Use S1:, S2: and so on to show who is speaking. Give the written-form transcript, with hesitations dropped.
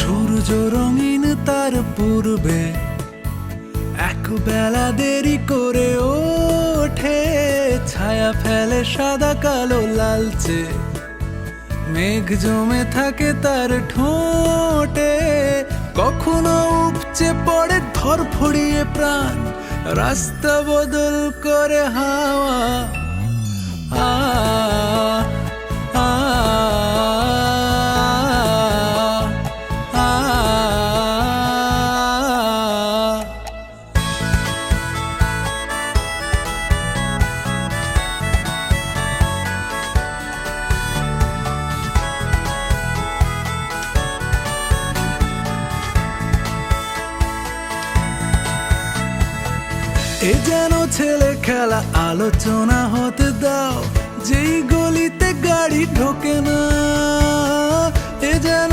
S1: সূর্য রঙিন তার পূর্বে এক বেলা দেরি করে ওঠে, ছায়া ফেলে সাদা কালো লালচে, মেঘ জমে থাকে তার ঠোঁটে। কখনো উপচে পড়ে ধরফড়িয়ে প্রাণ, রাস্তা বদল করে হাওয়া। আ আ আ এ যেন ছেলে খেলা, আলোচনা হতে দাও, যেই গলিতে গাড়ি ঢোকে না। এ যেন